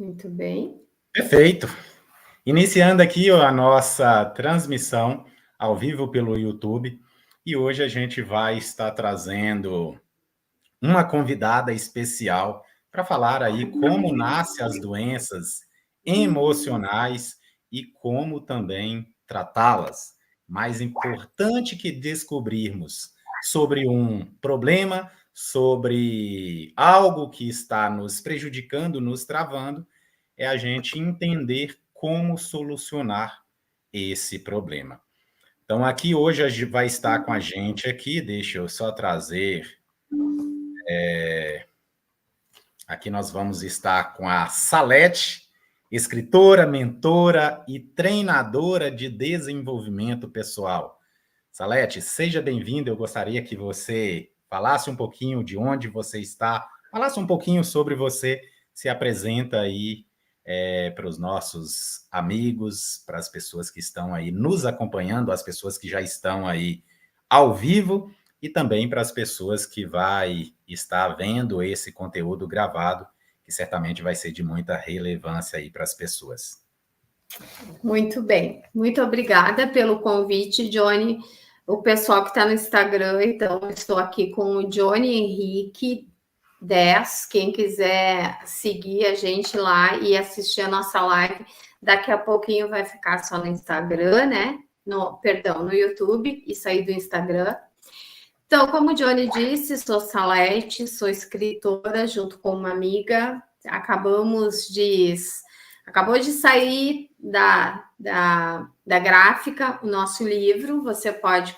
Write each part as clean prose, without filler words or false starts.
Muito bem. Perfeito. Iniciando aqui a nossa transmissão ao vivo pelo YouTube, e hoje a gente vai estar trazendo uma convidada especial para falar aí como nascem as doenças emocionais e como também tratá-las. Mais importante que descobrirmos sobre um problema, sobre algo que está nos prejudicando, nos travando, é a gente entender como solucionar esse problema. Então, aqui hoje vai estar com a gente aqui, deixa eu só trazer. Aqui nós vamos estar com a Salete, escritora, mentora e treinadora de desenvolvimento pessoal. Salete, seja bem-vinda. Eu gostaria que você falasse um pouquinho de onde você está, falasse um pouquinho sobre você, se apresenta aí para os nossos amigos, para as pessoas que estão aí nos acompanhando, as pessoas que já estão aí ao vivo e também para as pessoas que vai estar vendo esse conteúdo gravado, que certamente vai ser de muita relevância aí para as pessoas. Muito bem. Muito obrigada pelo convite, Johnny. O pessoal que está no Instagram, então, eu estou aqui com o Johnny Henrique 10. Quem quiser seguir a gente lá e assistir a nossa live, daqui a pouquinho vai ficar só no Instagram, né? No YouTube e sair do Instagram. Então, como o Johnny disse, sou Salete, sou escritora junto com uma amiga. Acabou de sair da gráfica o nosso livro. Você pode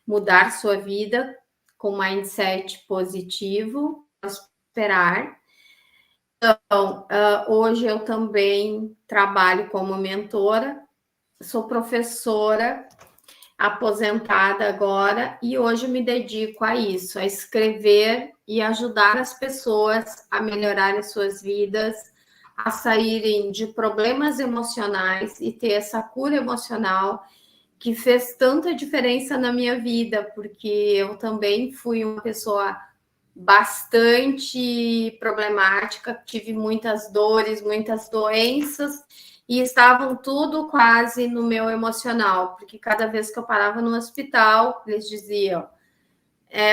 mudar sua vida com mindset positivo, prosperar. Então, hoje eu também trabalho como mentora, sou professora aposentada agora, e hoje me dedico a isso, a escrever e ajudar as pessoas a melhorarem suas vidas, a saírem de problemas emocionais e ter essa cura emocional que fez tanta diferença na minha vida, porque eu também fui uma pessoa bastante problemática, tive muitas dores, muitas doenças, e estavam tudo quase no meu emocional, porque cada vez que eu parava no hospital, eles diziam,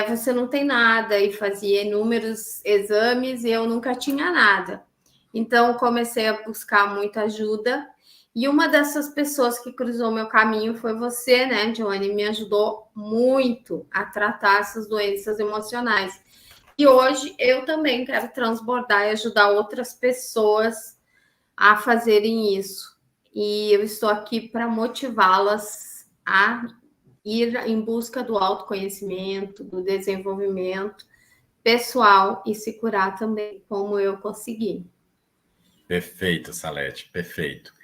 você não tem nada, e fazia inúmeros exames e eu nunca tinha nada. Então, comecei a buscar muita ajuda, e uma dessas pessoas que cruzou meu caminho foi você, né, Johnny? Me ajudou muito a tratar essas doenças emocionais. E hoje eu também quero transbordar e ajudar outras pessoas a fazerem isso. E eu estou aqui para motivá-las a ir em busca do autoconhecimento, do desenvolvimento pessoal e se curar também, como eu consegui. Perfeito, Salete, perfeito.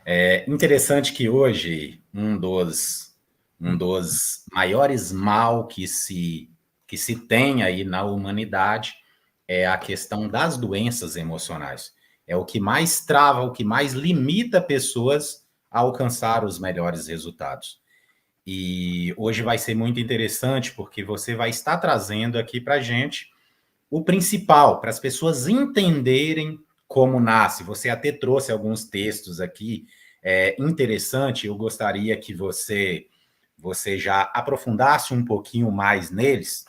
É interessante que hoje um dos maiores mal que se tem aí na humanidade é a questão das doenças emocionais. É o que mais trava, o que mais limita pessoas a alcançar os melhores resultados. E hoje vai ser muito interessante porque você vai estar trazendo aqui para a gente o principal, para as pessoas entenderem como nasce. Você até trouxe alguns textos aqui interessante. Eu gostaria que você já aprofundasse um pouquinho mais neles.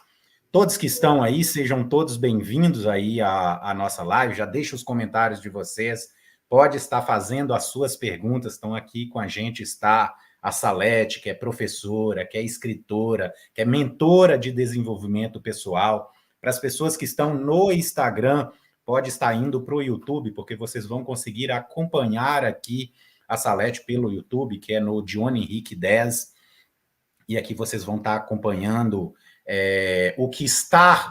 Todos que estão aí, sejam todos bem-vindos aí à nossa live. Já deixa os comentários de vocês. Pode estar fazendo as suas perguntas. Estão aqui com a gente, está a Salete, que é professora, que é escritora, que é mentora de desenvolvimento pessoal. Para as pessoas que estão no Instagram, pode estar indo para o YouTube, porque vocês vão conseguir acompanhar aqui a Salete pelo YouTube, que é no Johnny Henrique 10. E aqui vocês vão estar acompanhando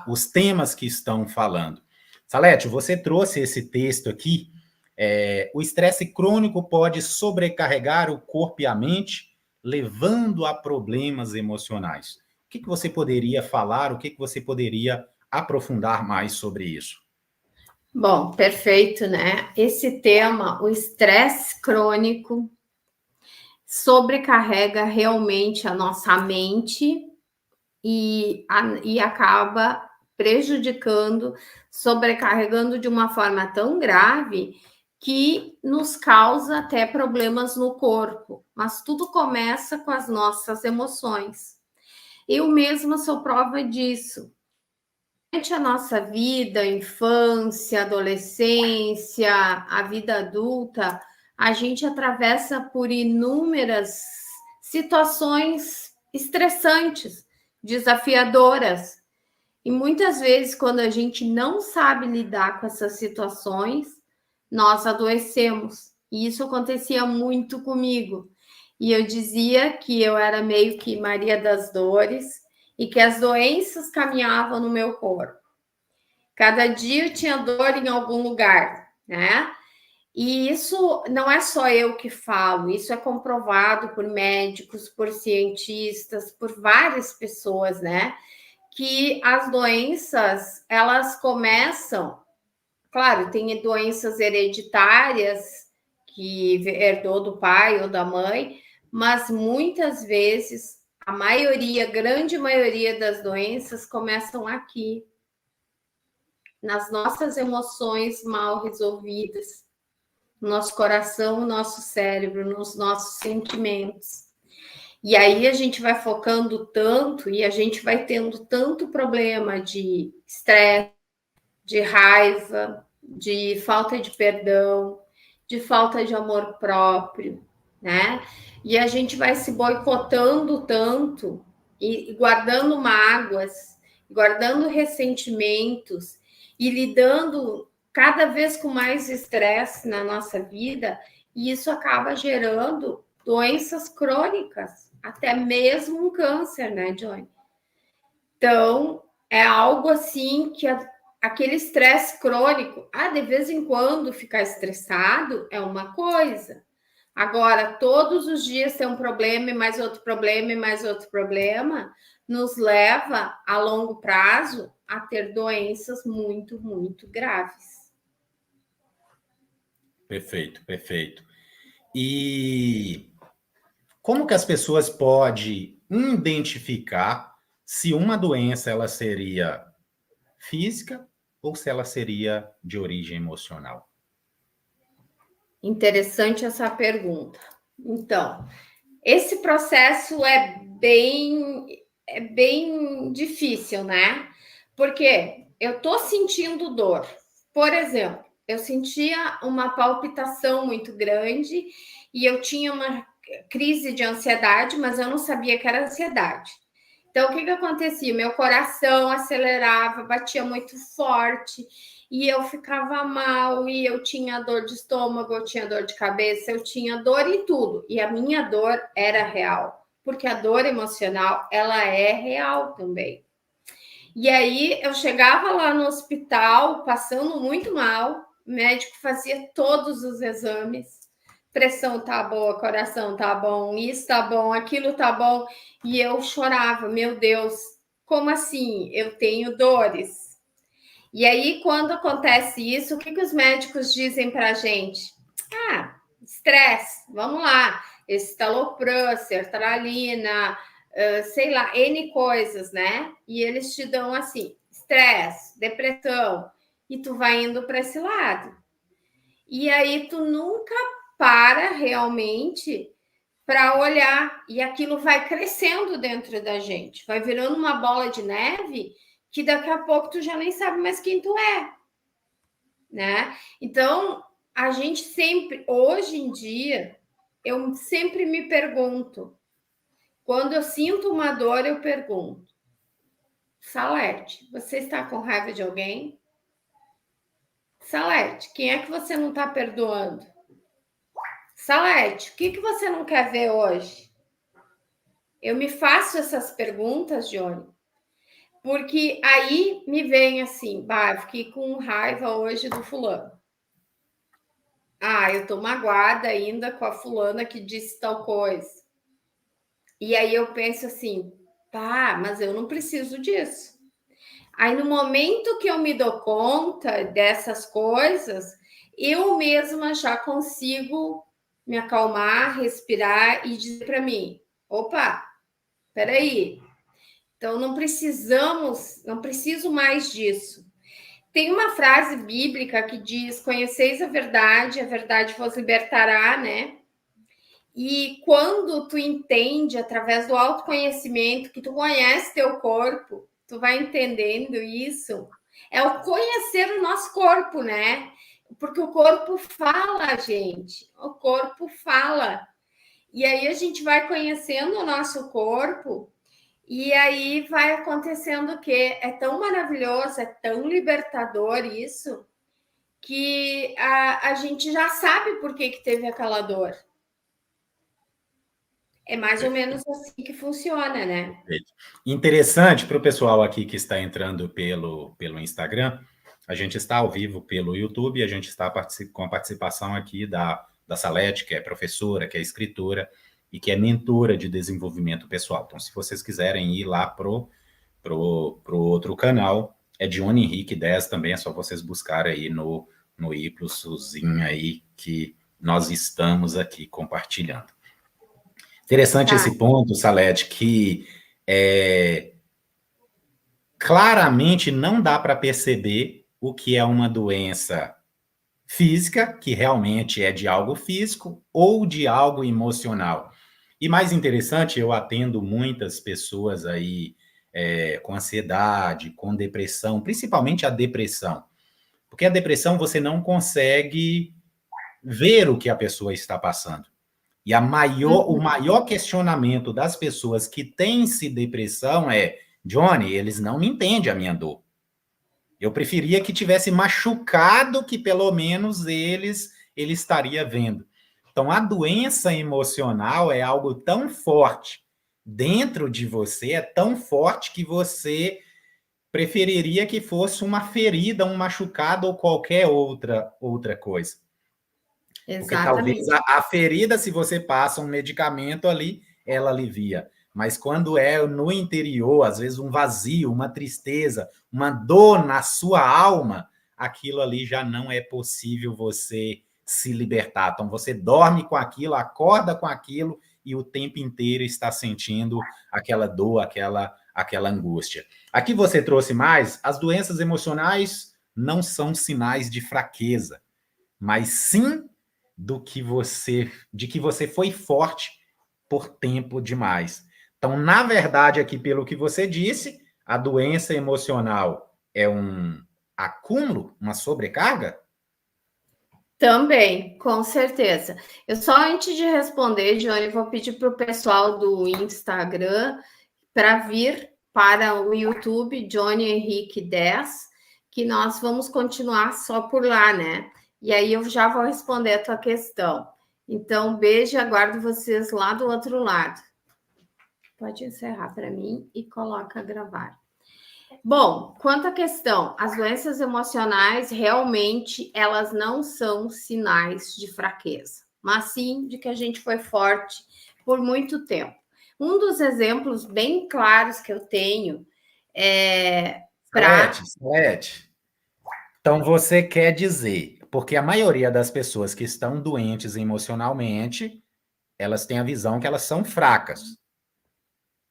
os temas que estão falando. Salete, você trouxe esse texto aqui. O estresse crônico pode sobrecarregar o corpo e a mente, levando a problemas emocionais. O que você poderia falar, o que você poderia aprofundar mais sobre isso? Bom, perfeito, né? Esse tema, o estresse crônico, sobrecarrega realmente a nossa mente e acaba prejudicando, sobrecarregando de uma forma tão grave que nos causa até problemas no corpo. Mas tudo começa com as nossas emoções. Eu mesma sou prova disso. Durante a nossa vida, infância, adolescência, a vida adulta, a gente atravessa por inúmeras situações estressantes, desafiadoras. E muitas vezes, quando a gente não sabe lidar com essas situações, nós adoecemos. E isso acontecia muito comigo. E eu dizia que eu era meio que Maria das Dores e que as doenças caminhavam no meu corpo. Cada dia eu tinha dor em algum lugar, né? E isso não é só eu que falo, isso é comprovado por médicos, por cientistas, por várias pessoas, né? Que as doenças, elas começam, claro, tem doenças hereditárias que herdou do pai ou da mãe, mas muitas vezes, a maioria, grande maioria das doenças começam aqui, nas nossas emoções mal resolvidas, no nosso coração, no nosso cérebro, nos nossos sentimentos. E aí a gente vai focando tanto e a gente vai tendo tanto problema de estresse, de raiva, de falta de perdão, de falta de amor próprio, né? E a gente vai se boicotando tanto e guardando mágoas, guardando ressentimentos e lidando cada vez com mais estresse na nossa vida, e isso acaba gerando doenças crônicas, até mesmo um câncer, né, Johnny? Então, é algo assim que aquele estresse crônico, de vez em quando ficar estressado é uma coisa. Agora, todos os dias tem um problema e mais outro problema e mais outro problema, nos leva a longo prazo a ter doenças muito, muito graves. Perfeito, perfeito. E como que as pessoas podem identificar se uma doença ela seria física ou se ela seria de origem emocional? Interessante essa pergunta. Então, esse processo é bem difícil, né? Porque eu tô sentindo dor. Por exemplo, eu sentia uma palpitação muito grande e eu tinha uma crise de ansiedade, mas eu não sabia que era ansiedade. Então, o que acontecia? Meu coração acelerava, batia muito forte e eu ficava mal, e eu tinha dor de estômago, eu tinha dor de cabeça, eu tinha dor em tudo. E a minha dor era real, porque a dor emocional, ela é real também. E aí eu chegava lá no hospital, passando muito mal, o médico fazia todos os exames, pressão tá boa, coração tá bom, isso tá bom, aquilo tá bom, e eu chorava, meu Deus, como assim? Eu tenho dores. E aí, quando acontece isso, o que os médicos dizem para a gente? Estresse, vamos lá, estalopram, sertralina, sei lá, N coisas, né? E eles te dão assim, estresse, depressão, e tu vai indo para esse lado. E aí tu nunca para realmente para olhar, e aquilo vai crescendo dentro da gente, vai virando uma bola de neve que daqui a pouco tu já nem sabe mais quem tu é, né? Então, a gente sempre, hoje em dia, eu sempre me pergunto, quando eu sinto uma dor, eu pergunto, Salete, você está com raiva de alguém? Salete, quem é que você não está perdoando? Salete, o que você não quer ver hoje? Eu me faço essas perguntas, Johnny, porque aí me vem assim, eu fiquei com raiva hoje do fulano. Eu tô magoada ainda com a fulana que disse tal coisa. E aí eu penso assim, mas eu não preciso disso. Aí no momento que eu me dou conta dessas coisas, eu mesma já consigo me acalmar, respirar e dizer para mim, opa, peraí, Então, não preciso mais disso. Tem uma frase bíblica que diz: conheceis a verdade vos libertará, né? E quando tu entende, através do autoconhecimento, que tu conhece teu corpo, tu vai entendendo isso. É o conhecer o nosso corpo, né? Porque o corpo fala, gente. O corpo fala. E aí a gente vai conhecendo o nosso corpo e aí vai acontecendo o quê? É tão maravilhoso, é tão libertador isso, que a gente já sabe por que teve aquela dor. É mais ou menos assim que funciona, né? Perfeito. Interessante para o pessoal aqui que está entrando pelo Instagram, a gente está ao vivo pelo YouTube, a gente está com a participação aqui da Salete, que é professora, que é escritora e que é mentora de desenvolvimento pessoal. Então, se vocês quiserem ir lá pro outro canal, é Johnny Henrique 10 também, é só vocês buscarem aí no Iplosuzinho aí, que nós estamos aqui compartilhando. Interessante esse ponto, Salete, que claramente não dá para perceber o que é uma doença física, que realmente é de algo físico, ou de algo emocional. E mais interessante, eu atendo muitas pessoas aí com ansiedade, com depressão, principalmente a depressão. Porque a depressão você não consegue ver o que a pessoa está passando. E o maior questionamento das pessoas que têm-se depressão é: Johnny, eles não me entendem a minha dor. Eu preferia que tivesse machucado, que pelo menos ele estaria vendo. Então, a doença emocional é algo tão forte dentro de você, é tão forte que você preferiria que fosse uma ferida, um machucado ou qualquer outra coisa. Porque talvez a ferida, se você passa um medicamento ali, ela alivia. Mas quando é no interior, às vezes um vazio, uma tristeza, uma dor na sua alma, aquilo ali já não é possível você se libertar. Então você dorme com aquilo, acorda com aquilo e o tempo inteiro está sentindo aquela dor, aquela angústia. Aqui você trouxe mais, as doenças emocionais não são sinais de fraqueza, mas sim de que você foi forte por tempo demais. Então, na verdade, aqui, pelo que você disse, a doença emocional é um acúmulo, uma sobrecarga? Também, com certeza. Eu só antes de responder, Johnny, vou pedir para o pessoal do Instagram para vir para o YouTube, Johnny Henrique 10, que nós vamos continuar só por lá, né? E aí eu já vou responder a tua questão. Então, beijo e aguardo vocês lá do outro lado. Pode encerrar para mim e coloca gravar. Bom, quanto à questão, as doenças emocionais realmente elas não são sinais de fraqueza, mas sim de que a gente foi forte por muito tempo. Um dos exemplos bem claros que eu tenho é Salete. Então você quer dizer, porque a maioria das pessoas que estão doentes emocionalmente, elas têm a visão que elas são fracas.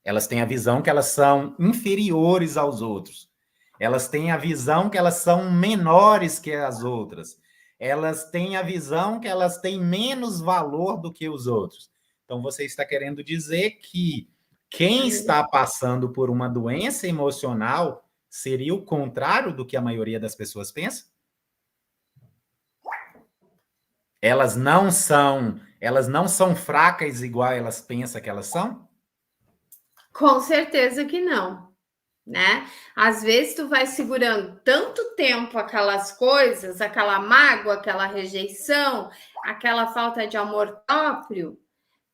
Elas têm a visão que elas são inferiores aos outros. Elas têm a visão que elas são menores que as outras. Elas têm a visão que elas têm menos valor do que os outros. Então, você está querendo dizer que quem está passando por uma doença emocional seria o contrário do que a maioria das pessoas pensa? Elas não são fracas igual elas pensam que elas são? Com certeza que não, né? Às vezes tu vai segurando tanto tempo aquelas coisas, aquela mágoa, aquela rejeição, aquela falta de amor próprio,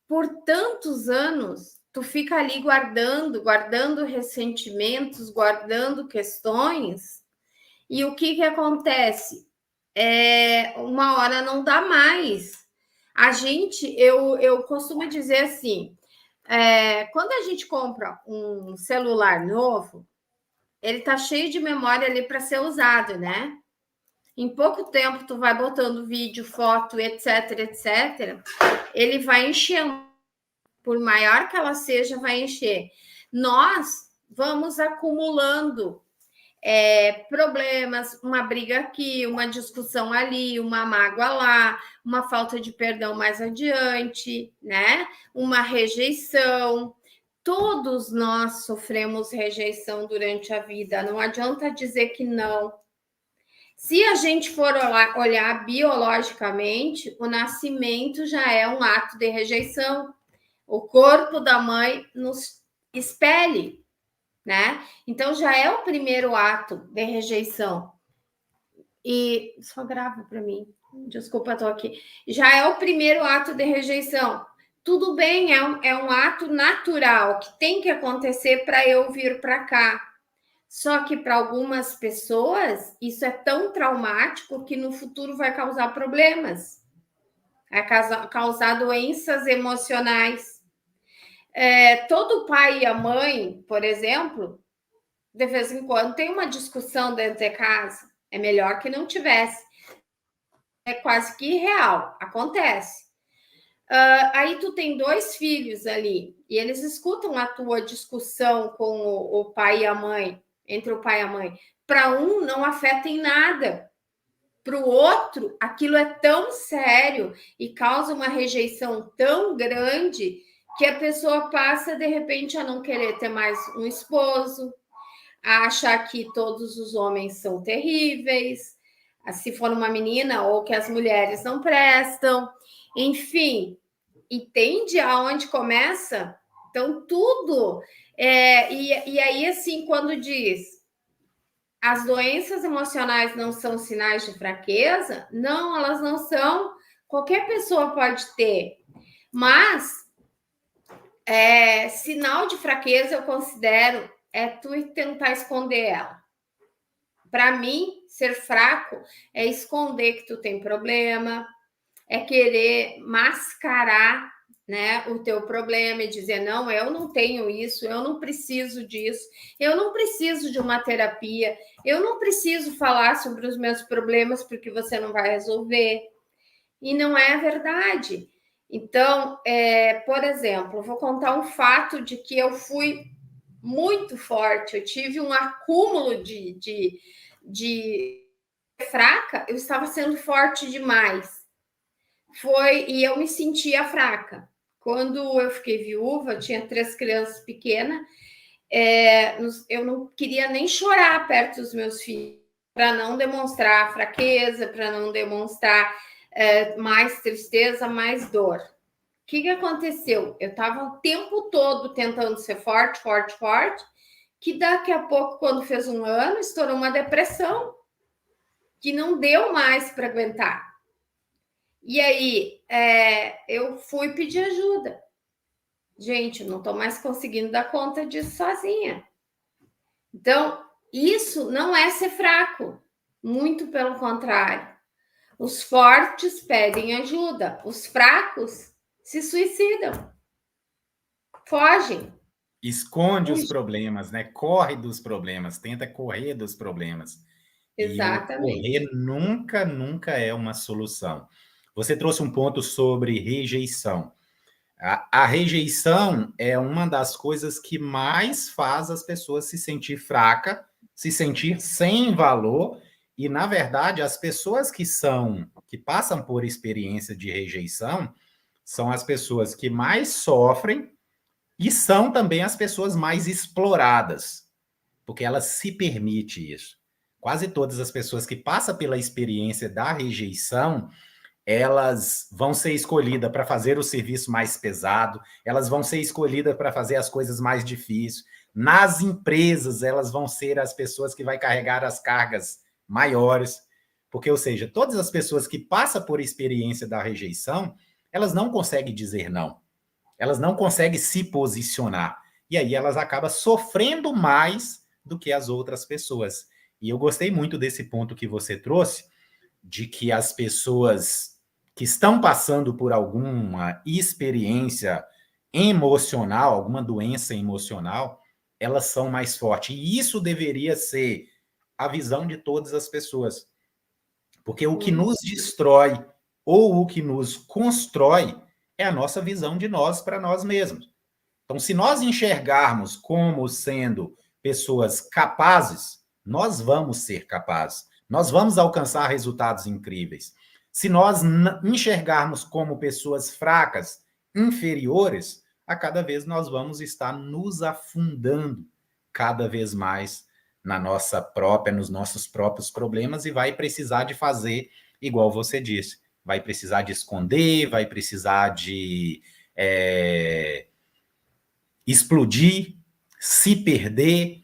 por tantos anos, tu fica ali guardando ressentimentos, guardando questões, e o que acontece? Uma hora não dá mais. Eu costumo dizer assim, quando a gente compra um celular novo, ele tá cheio de memória ali para ser usado, né? Em pouco tempo, tu vai botando vídeo, foto, etc, etc. Ele vai enchendo. Por maior que ela seja, vai encher. Nós vamos acumulando problemas, uma briga aqui, uma discussão ali, uma mágoa lá, uma falta de perdão mais adiante, né? Uma rejeição. Todos nós sofremos rejeição durante a vida, não adianta dizer que não. Se a gente for olhar biologicamente, o nascimento já é um ato de rejeição. O corpo da mãe nos expele, né? Então já é o primeiro ato de rejeição. E só grava para mim. Desculpa, estou aqui. Já é o primeiro ato de rejeição. Tudo bem, é um ato natural que tem que acontecer para eu vir para cá. Só que para algumas pessoas isso é tão traumático que no futuro vai causar problemas, vai causar doenças emocionais. Todo pai e a mãe, por exemplo, de vez em quando tem uma discussão dentro de casa. É melhor que não tivesse. É quase que irreal, acontece. Aí tu tem 2 filhos ali e eles escutam a tua discussão com o pai e a mãe, entre o pai e a mãe. Para um não afeta em nada, para o outro aquilo é tão sério e causa uma rejeição tão grande que a pessoa passa de repente a não querer ter mais um esposo, a achar que todos os homens são terríveis, se for uma menina, ou que as mulheres não prestam, enfim, entende aonde começa? Então, tudo. E aí, assim, quando diz as doenças emocionais não são sinais de fraqueza, não, elas não são. Qualquer pessoa pode ter, mas sinal de fraqueza eu considero tu tentar esconder ela. Para mim, ser fraco é esconder que tu tem problema, é querer mascarar, né, o teu problema e dizer, não, eu não tenho isso, eu não preciso disso, eu não preciso de uma terapia, eu não preciso falar sobre os meus problemas porque você não vai resolver. E não é verdade. Então, por exemplo, vou contar um fato de que eu fui muito forte, eu tive um acúmulo de fraca, eu estava sendo forte demais. E eu me sentia fraca. Quando eu fiquei viúva, tinha 3 crianças pequenas, eu não queria nem chorar perto dos meus filhos, para não demonstrar fraqueza, para não demonstrar mais tristeza, mais dor. O que aconteceu? Eu estava o tempo todo tentando ser forte, forte, forte, que daqui a pouco, quando fez 1 ano, estourou uma depressão, que não deu mais para aguentar. E aí, eu fui pedir ajuda. Gente, não estou mais conseguindo dar conta disso sozinha. Então, isso não é ser fraco. Muito pelo contrário. Os fortes pedem ajuda. Os fracos se suicidam. Fogem. Esconde os problemas, né? Corre dos problemas, tenta correr dos problemas. Exatamente. E o correr nunca, nunca é uma solução. Você trouxe um ponto sobre rejeição. A rejeição é uma das coisas que mais faz as pessoas se sentir fraca, se sentir sem valor, e, na verdade, as pessoas que passam por experiência de rejeição são as pessoas que mais sofrem e são também as pessoas mais exploradas, porque elas se permitem isso. Quase todas as pessoas que passam pela experiência da rejeição, elas vão ser escolhidas para fazer o serviço mais pesado, elas vão ser escolhidas para fazer as coisas mais difíceis. Nas empresas, elas vão ser as pessoas que vão carregar as cargas maiores, porque, ou seja, todas as pessoas que passam por experiência da rejeição, elas não conseguem dizer não, elas não conseguem se posicionar, e aí elas acabam sofrendo mais do que as outras pessoas. E eu gostei muito desse ponto que você trouxe, de que as pessoas que estão passando por alguma experiência emocional, alguma doença emocional, elas são mais fortes. E isso deveria ser a visão de todas as pessoas. Porque o que nos destrói ou o que nos constrói é a nossa visão de nós para nós mesmos. Então, se nós enxergarmos como sendo pessoas capazes, nós vamos ser capazes. Nós vamos alcançar resultados incríveis. Se nós enxergarmos como pessoas fracas, inferiores, a cada vez nós vamos estar nos afundando cada vez mais na nossa própria, nos nossos próprios problemas e vai precisar de fazer, igual você disse, vai precisar de esconder, vai precisar de explodir, se perder,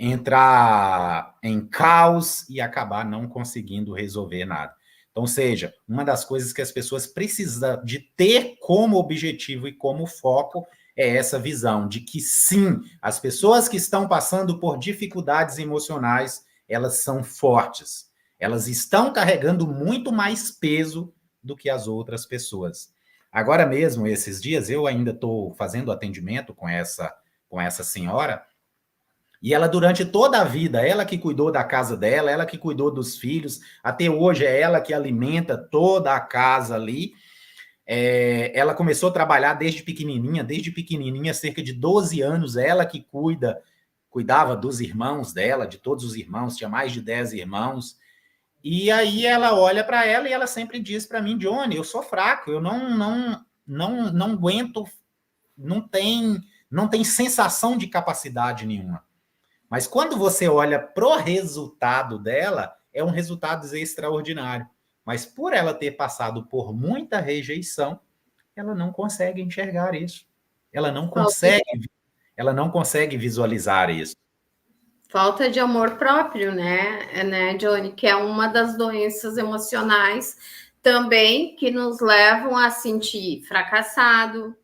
entrar em caos e acabar não conseguindo resolver nada. Então, seja, uma das coisas que as pessoas precisam de ter como objetivo e como foco é essa visão de que, sim, as pessoas que estão passando por dificuldades emocionais, elas são fortes. Elas estão carregando muito mais peso do que as outras pessoas. Agora mesmo, esses dias, eu ainda estou fazendo atendimento com essa senhora, e ela, durante toda a vida, ela que cuidou da casa dela, ela que cuidou dos filhos, até hoje é ela que alimenta toda a casa ali. Ela começou a trabalhar desde pequenininha, cerca de 12 anos, ela que cuidava dos irmãos dela, de todos os irmãos, tinha mais de 10 irmãos. E aí ela olha para ela e ela sempre diz para mim, Johnny, eu sou fraco, eu não aguento, não tem sensação de capacidade nenhuma. Mas quando você olha pro resultado dela, é um resultado extraordinário. Mas por ela ter passado por muita rejeição, ela não consegue enxergar isso. Ela não consegue visualizar isso. Falta de amor próprio, né, Johnny? Que é uma das doenças emocionais também que nos levam a sentir fracassado,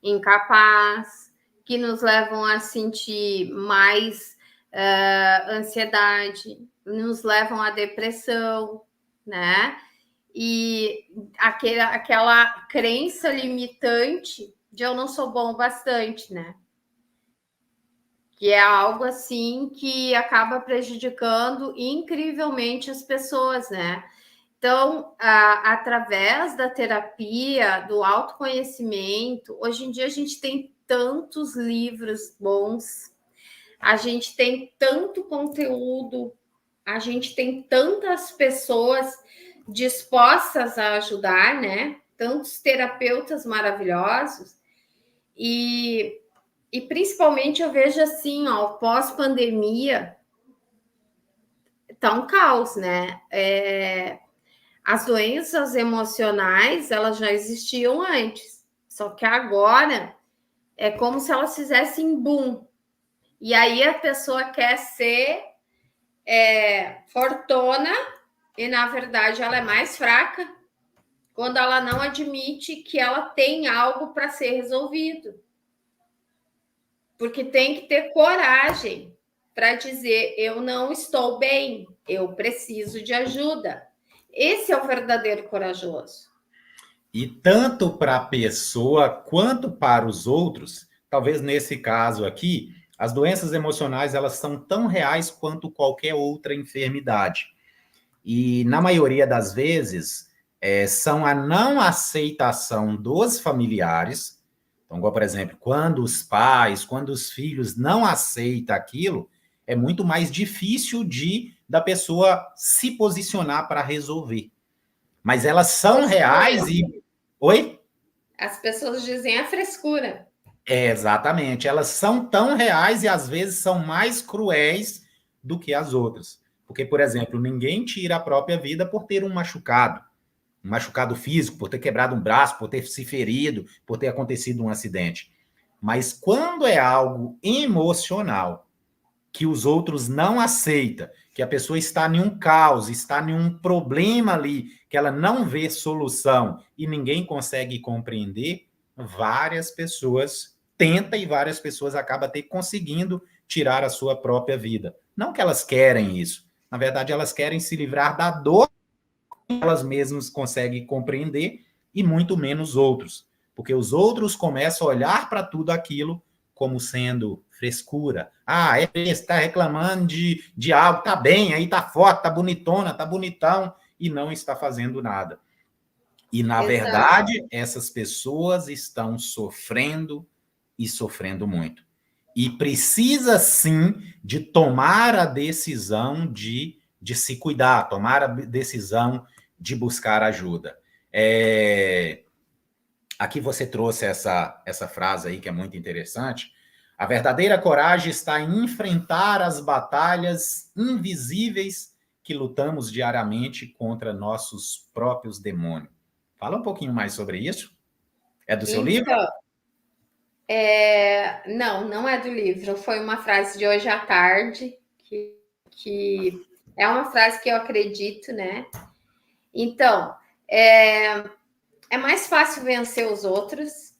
incapaz, que nos levam a sentir mais ansiedade, nos levam à depressão, né? E aquela crença limitante de eu não sou bom o bastante, né? Que é algo assim que acaba prejudicando incrivelmente as pessoas, né? Então, através da terapia, do autoconhecimento, hoje em dia a gente tem tantos livros bons, a gente tem tanto conteúdo, a gente tem tantas pessoas dispostas a ajudar, né? Tantos terapeutas maravilhosos. E principalmente eu vejo assim, ó, pós-pandemia, tá um caos, né? As doenças emocionais, elas já existiam antes, só que agora é como se elas fizessem boom. E aí a pessoa quer ser fortuna e, na verdade, ela é mais fraca quando ela não admite que ela tem algo para ser resolvido. Porque tem que ter coragem para dizer: eu não estou bem, eu preciso de ajuda. Esse é o verdadeiro corajoso. E tanto para a pessoa quanto para os outros, talvez nesse caso aqui, as doenças emocionais elas são tão reais quanto qualquer outra enfermidade. E na maioria das vezes são a não aceitação dos familiares. Então, igual, por exemplo, quando os filhos não aceitam aquilo, é muito mais difícil da pessoa se posicionar para resolver. Mas elas são reais e... Oi? As pessoas dizem a frescura. Exatamente. Elas são tão reais e às vezes são mais cruéis do que as outras. Porque, por exemplo, ninguém tira a própria vida por ter um machucado físico, por ter quebrado um braço, por ter se ferido, por ter acontecido um acidente. Mas quando é algo emocional, que os outros não aceitam, que a pessoa está em um caos, está em um problema ali, que ela não vê solução e ninguém consegue compreender, várias pessoas tentam e várias pessoas acabam até conseguindo tirar a sua própria vida. Não que elas querem isso, na verdade elas querem se livrar da dor que elas mesmas conseguem compreender e muito menos outros, porque os outros começam a olhar para tudo aquilo como sendo frescura. Está reclamando de algo, tá bem, aí tá forte, tá bonitona, tá bonitão, e não está fazendo nada. E, na verdade, essas pessoas estão sofrendo e sofrendo muito. E precisa, sim, de tomar a decisão de se cuidar, tomar a decisão de buscar ajuda. Aqui você trouxe essa frase aí que é muito interessante. A verdadeira coragem está em enfrentar as batalhas invisíveis que lutamos diariamente contra nossos próprios demônios. Fala um pouquinho mais sobre isso. É do seu livro? Então, não é do livro. Foi uma frase de hoje à tarde, que é uma frase que eu acredito, né? Então, é mais fácil vencer os outros,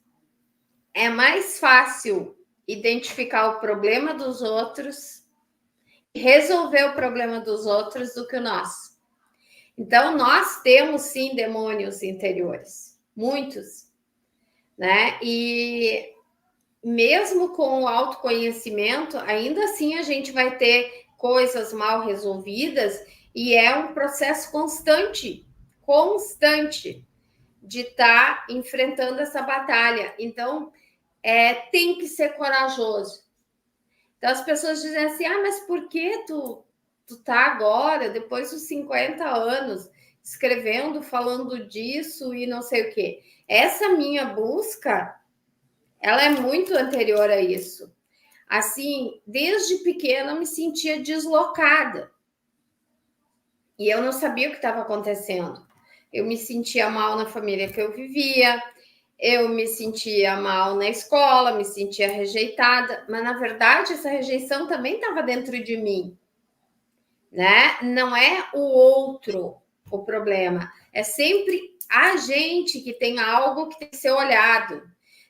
é mais fácil identificar o problema dos outros, resolver o problema dos outros do que o nosso. Então, nós temos sim demônios interiores, muitos, né? E mesmo com o autoconhecimento, ainda assim a gente vai ter coisas mal resolvidas e é um processo constante de estar enfrentando essa batalha. Então, tem que ser corajoso. Então, as pessoas dizem assim, mas por que tu tá agora, depois dos 50 anos, escrevendo, falando disso e não sei o quê? Essa minha busca, ela é muito anterior a isso. Assim, desde pequena eu me sentia deslocada. E eu não sabia o que estava acontecendo. Eu me sentia mal na família que eu vivia, eu me sentia mal na escola, me sentia rejeitada, mas na verdade essa rejeição também estava dentro de mim, né? Não é o outro o problema, é sempre a gente que tem algo que tem que ser olhado.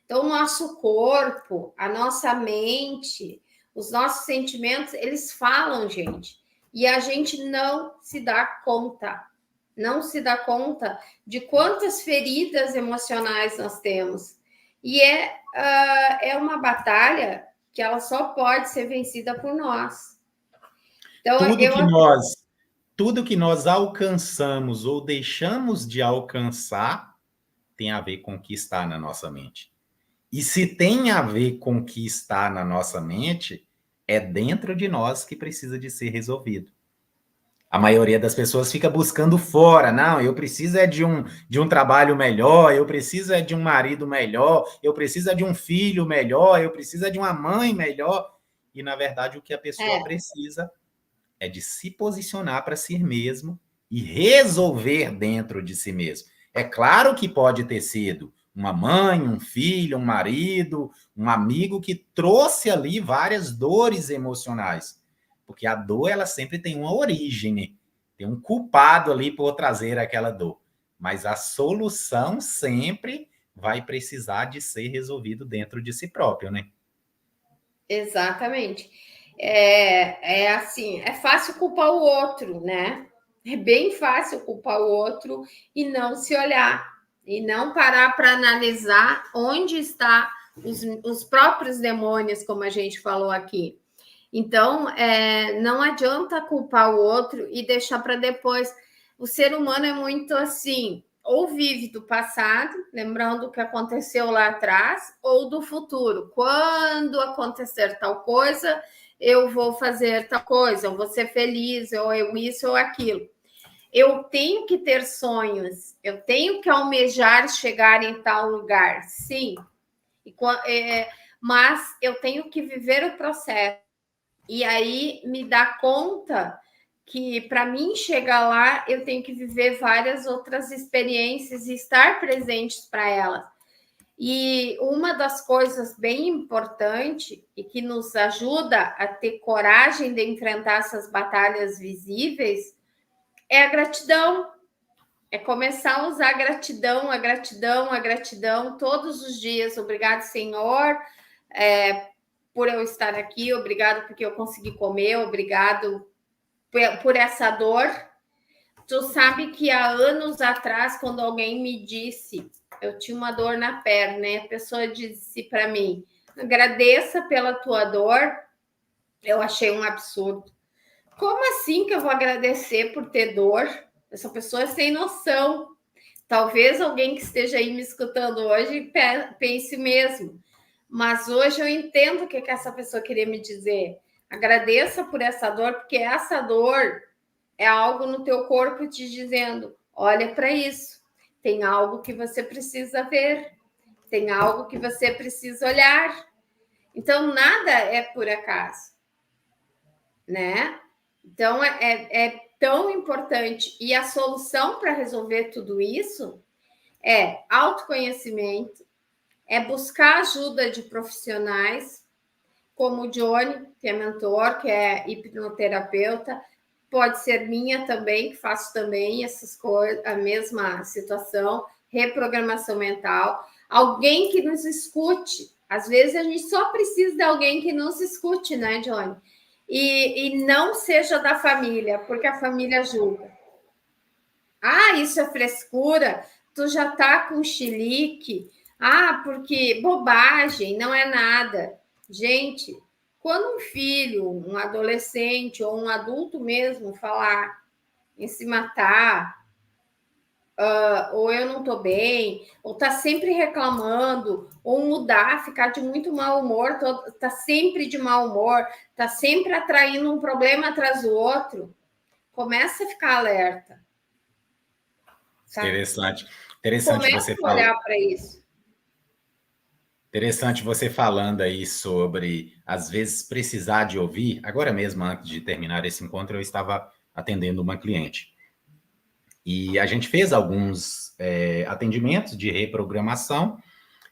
Então, o nosso corpo, a nossa mente, os nossos sentimentos, eles falam, gente, e a gente não se dá conta. Não se dá conta de quantas feridas emocionais nós temos. E é uma batalha que ela só pode ser vencida por nós. Então, tudo que nós alcançamos ou deixamos de alcançar tem a ver com o que está na nossa mente. E se tem a ver com o que está na nossa mente, é dentro de nós que precisa de ser resolvido. A maioria das pessoas fica buscando fora. Não, eu preciso de um trabalho melhor, eu preciso de um marido melhor, eu preciso de um filho melhor, eu preciso de uma mãe melhor. E, na verdade, o que a pessoa precisa é de se posicionar para si mesmo e resolver dentro de si mesmo. É claro que pode ter sido uma mãe, um filho, um marido, um amigo que trouxe ali várias dores emocionais. Porque a dor, ela sempre tem uma origem, né? Tem um culpado ali por trazer aquela dor. Mas a solução sempre vai precisar de ser resolvido dentro de si próprio, né? Exatamente. Assim, é fácil culpar o outro, né? É bem fácil culpar o outro e não se olhar, e não parar para analisar onde está os próprios demônios, como a gente falou aqui. Então, não adianta culpar o outro e deixar para depois. O ser humano é muito assim, ou vive do passado, lembrando o que aconteceu lá atrás, ou do futuro. Quando acontecer tal coisa, eu vou fazer tal coisa, eu vou ser feliz, ou eu isso ou aquilo. Eu tenho que ter sonhos, eu tenho que almejar chegar em tal lugar, sim. Mas eu tenho que viver o processo. E aí me dá conta que para mim chegar lá, eu tenho que viver várias outras experiências e estar presentes para elas. E uma das coisas bem importantes e que nos ajuda a ter coragem de enfrentar essas batalhas visíveis é a gratidão. É começar a usar a gratidão todos os dias. Obrigado, Senhor, por eu estar aqui, obrigado porque eu consegui comer, obrigado por essa dor. Tu sabe que há anos atrás, quando alguém me disse, eu tinha uma dor na perna, e a pessoa disse para mim, agradeça pela tua dor, eu achei um absurdo. Como assim que eu vou agradecer por ter dor? Essa pessoa é sem noção. Talvez alguém que esteja aí me escutando hoje pense mesmo. Mas hoje eu entendo o que essa pessoa queria me dizer. Agradeça por essa dor, porque essa dor é algo no teu corpo te dizendo: olha para isso, tem algo que você precisa ver, tem algo que você precisa olhar. Então, nada é por acaso, né? Então, é tão importante. E a solução para resolver tudo isso é autoconhecimento, é buscar ajuda de profissionais, como o Johnny, que é mentor, que é hipnoterapeuta, pode ser minha também, que faço também essas coisas, a mesma situação, reprogramação mental, alguém que nos escute. Às vezes a gente só precisa de alguém que nos escute, né, Johnny? E não seja da família, porque a família julga. Ah, isso é frescura, tu já tá com chilique. Ah, porque bobagem, não é nada. Gente, quando um filho, um adolescente ou um adulto mesmo falar em se matar, ou eu não tô bem, ou tá sempre reclamando, ou mudar, ficar de muito mau humor, tá sempre de mau humor, tá sempre atraindo um problema atrás do outro, começa a ficar alerta. Sabe? Interessante você falar. Olhar para isso. Interessante você falando aí sobre, às vezes, precisar de ouvir. Agora mesmo, antes de terminar esse encontro, eu estava atendendo uma cliente. E a gente fez alguns atendimentos de reprogramação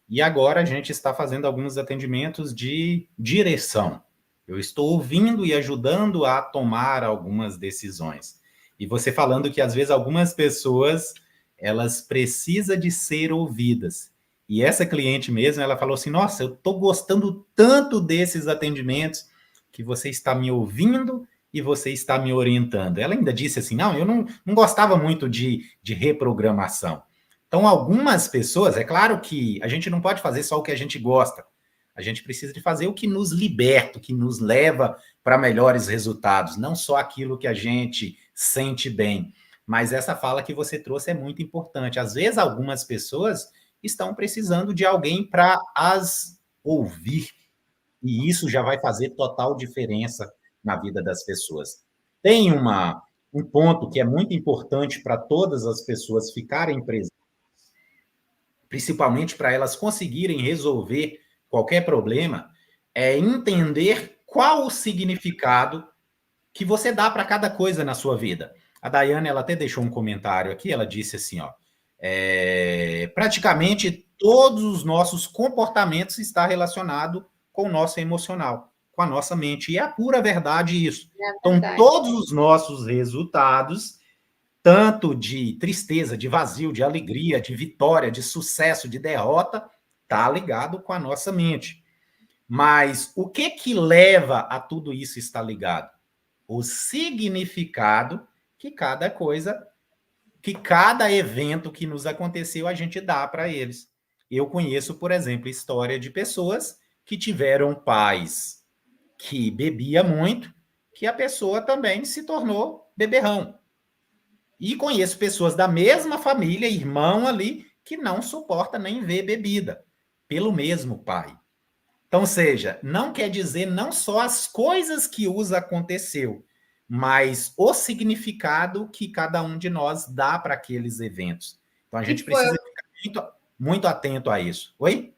e agora a gente está fazendo alguns atendimentos de direção. Eu estou ouvindo e ajudando a tomar algumas decisões. E você falando que, às vezes, algumas pessoas, elas precisam de ser ouvidas. E essa cliente mesmo, ela falou assim, nossa, eu estou gostando tanto desses atendimentos que você está me ouvindo e você está me orientando. Ela ainda disse assim, não, eu não gostava muito de reprogramação. Então, algumas pessoas, é claro que a gente não pode fazer só o que a gente gosta. A gente precisa de fazer o que nos liberta, o que nos leva para melhores resultados, não só aquilo que a gente sente bem. Mas essa fala que você trouxe é muito importante. Às vezes, algumas pessoas estão precisando de alguém para as ouvir. E isso já vai fazer total diferença na vida das pessoas. Tem um ponto que é muito importante para todas as pessoas ficarem presentes, principalmente para elas conseguirem resolver qualquer problema, é entender qual o significado que você dá para cada coisa na sua vida. A Daiane, ela até deixou um comentário aqui, ela disse assim, ó, praticamente todos os nossos comportamentos está relacionado com o nosso emocional, com a nossa mente. E é a pura verdade isso. Então, todos os nossos resultados, tanto de tristeza, de vazio, de alegria, de vitória, de sucesso, de derrota, está ligado com a nossa mente. Mas o que leva a tudo isso estar ligado? O significado que cada coisa, que cada evento que nos aconteceu, a gente dá para eles. Eu conheço, por exemplo, história de pessoas que tiveram pais que bebia muito, que a pessoa também se tornou beberrão. E conheço pessoas da mesma família, irmão ali, que não suporta nem ver bebida, pelo mesmo pai. Então, seja, não quer dizer não só as coisas que os aconteceu, mas o significado que cada um de nós dá para aqueles eventos. Então, a gente precisa ficar muito, muito atento a isso. Oi?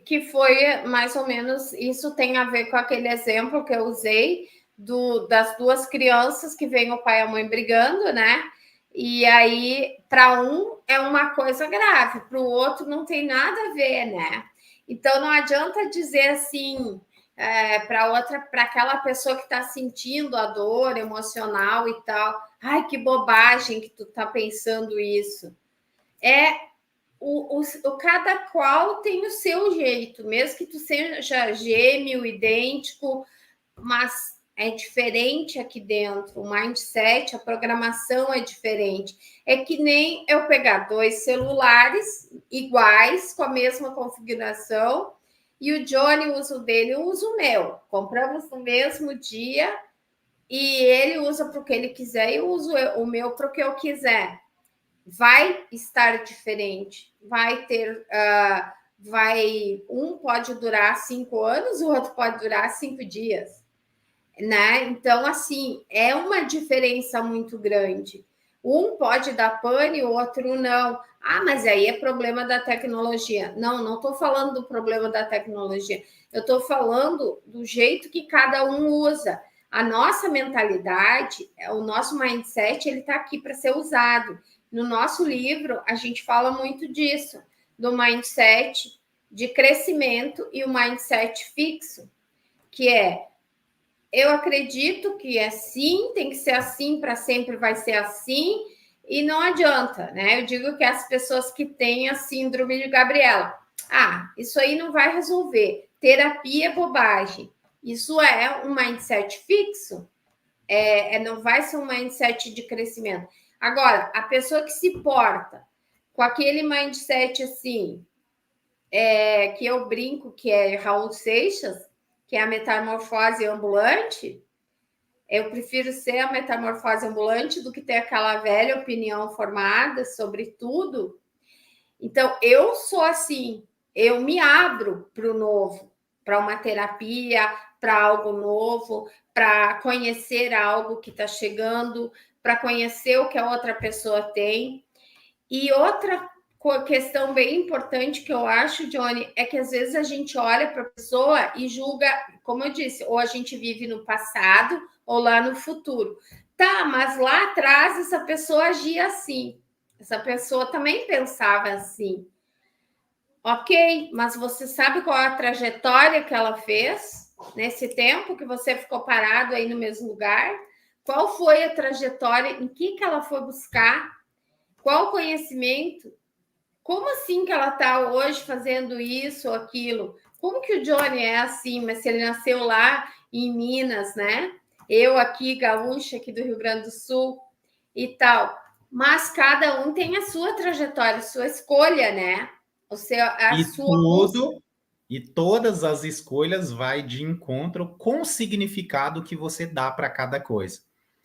Que foi mais ou menos, isso tem a ver com aquele exemplo que eu usei das duas crianças que vem o pai e a mãe brigando, né? E aí, para um é uma coisa grave, para o outro não tem nada a ver, né? Então não adianta dizer assim para aquela pessoa que está sentindo a dor emocional e tal, ai, que bobagem que tu tá pensando isso. Cada qual tem o seu jeito, mesmo que tu seja gêmeo, idêntico, mas é diferente aqui dentro. O mindset, a programação é diferente. É que nem eu pegar dois celulares iguais, com a mesma configuração, e o Johnny usa o dele, eu uso o meu. Compramos no mesmo dia e ele usa para o que ele quiser e eu uso o meu para o que eu quiser. vai estar diferente, vai ter, um pode durar 5 anos, o outro pode durar 5 dias, né? Então, assim, é uma diferença muito grande. Um pode dar pane, o outro não. Ah, mas aí é problema da tecnologia. Não estou falando do problema da tecnologia. Eu estou falando do jeito que cada um usa. A nossa mentalidade, o nosso mindset, ele está aqui para ser usado. No nosso livro, a gente fala muito disso, do mindset de crescimento e o mindset fixo, que é eu acredito que é assim, tem que ser assim, para sempre vai ser assim, e não adianta, né? Eu digo que as pessoas que têm a síndrome de Gabriela, isso aí não vai resolver. Terapia é bobagem. Isso é um mindset fixo, não vai ser um mindset de crescimento. Agora, a pessoa que se porta com aquele mindset assim, que eu brinco que é Raul Seixas, que é a metamorfose ambulante, eu prefiro ser a metamorfose ambulante do que ter aquela velha opinião formada sobre tudo. Então, eu sou assim, eu me abro para o novo, para uma terapia, para algo novo, para conhecer algo que está chegando, para conhecer o que a outra pessoa tem. E outra questão bem importante que eu acho, Johnny, é que às vezes a gente olha para a pessoa e julga, como eu disse, ou a gente vive no passado ou lá no futuro. Tá, mas lá atrás essa pessoa agia assim. Essa pessoa também pensava assim. Ok, mas você sabe qual é a trajetória que ela fez nesse tempo que você ficou parado aí no mesmo lugar? Qual foi a trajetória? Em que ela foi buscar? Qual conhecimento? Como assim que ela está hoje fazendo isso ou aquilo? Como que o Johnny é assim, mas se ele nasceu lá em Minas, né? Eu aqui, gaúcha, aqui do Rio Grande do Sul e tal. Mas cada um tem a sua trajetória, a sua escolha, né? A sua busca. E todas as escolhas vai de encontro com o significado que você dá para cada coisa.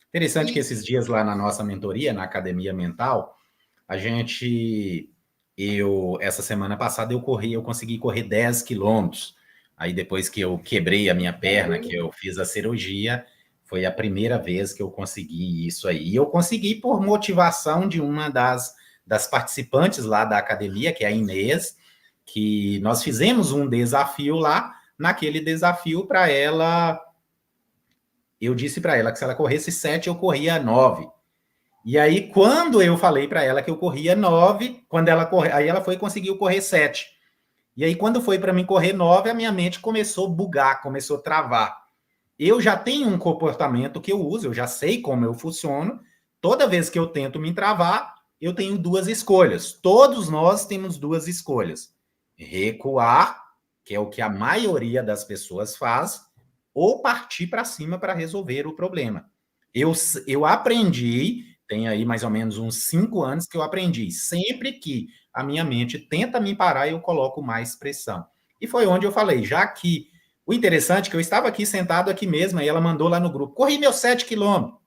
Interessante que esses dias lá na nossa mentoria, na Academia Mental, essa semana passada eu consegui correr 10 quilômetros. Aí depois que eu quebrei a minha perna, que eu fiz a cirurgia, foi a primeira vez que eu consegui isso aí. E eu consegui por motivação de uma das participantes lá da academia, que é a Inês, que nós fizemos um desafio lá. Naquele desafio, para ela, eu disse para ela que se ela corresse 7, eu corria 9. E aí, quando eu falei para ela que eu corria 9, aí ela foi e conseguiu correr 7. E aí, quando foi para mim correr 9, a minha mente começou a bugar, começou a travar. Eu já tenho um comportamento que eu uso, eu já sei como eu funciono. Toda vez que eu tento me travar, eu tenho 2 escolhas. Todos nós temos 2 escolhas. Recuar, que é o que a maioria das pessoas faz, ou partir para cima para resolver o problema. Eu aprendi, tem aí mais ou menos uns 5 anos que eu aprendi. Sempre que a minha mente tenta me parar, eu coloco mais pressão. E foi onde eu falei, já que o interessante é que eu estava aqui sentado aqui mesmo, e ela mandou lá no grupo, corri meus 7 quilômetros.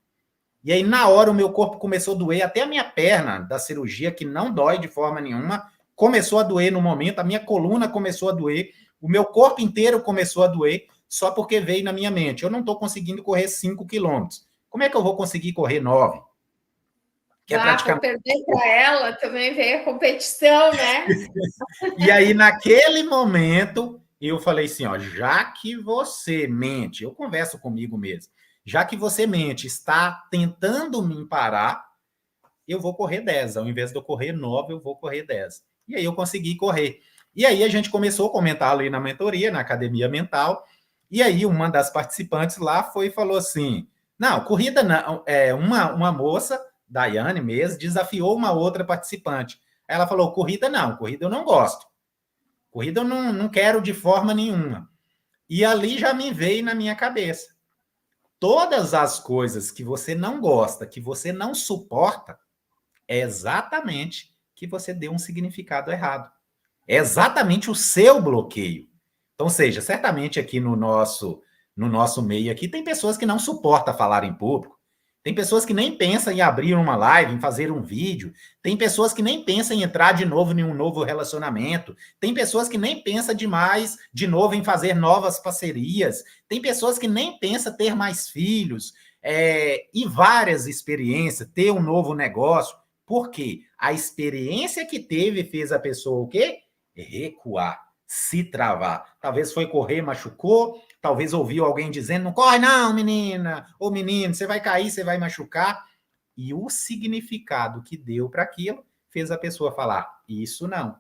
E aí, na hora, o meu corpo começou a doer, até a minha perna da cirurgia, que não dói de forma nenhuma, começou a doer no momento, a minha coluna começou a doer, o meu corpo inteiro começou a doer, só porque veio na minha mente. Eu não estou conseguindo correr 5 quilômetros. Como é que eu vou conseguir correr 9? Que para perder para ela também veio a competição, né? E aí, naquele momento, eu falei assim, ó, já que você mente, eu converso comigo mesmo, já que você mente, está tentando me parar, eu vou correr 10. Ao invés de eu correr 9, eu vou correr 10. E aí eu consegui correr. E aí a gente começou a comentar ali na mentoria, na academia mental, e aí uma das participantes lá foi e falou assim, não, corrida não, uma moça, Daiane mesmo, desafiou uma outra participante. Ela falou, corrida não, corrida eu não gosto. Corrida eu não quero de forma nenhuma. E ali já me veio na minha cabeça. Todas as coisas que você não gosta, que você não suporta, é exatamente que você deu um significado errado. É exatamente o seu bloqueio. Então, seja, certamente aqui no nosso meio aqui tem pessoas que não suportam falar em público. Tem pessoas que nem pensam em abrir uma live, em fazer um vídeo. Tem pessoas que nem pensam em entrar de novo em um novo relacionamento. Tem pessoas que nem pensam demais de novo em fazer novas parcerias. Tem pessoas que nem pensam ter mais filhos. E várias experiências, ter um novo negócio. Por quê? A experiência que teve fez a pessoa o quê? Recuar, se travar. Talvez foi correr, machucou. Talvez ouviu alguém dizendo, não corre não, menina, ou menino, você vai cair, você vai machucar. E o significado que deu para aquilo fez a pessoa falar, isso não.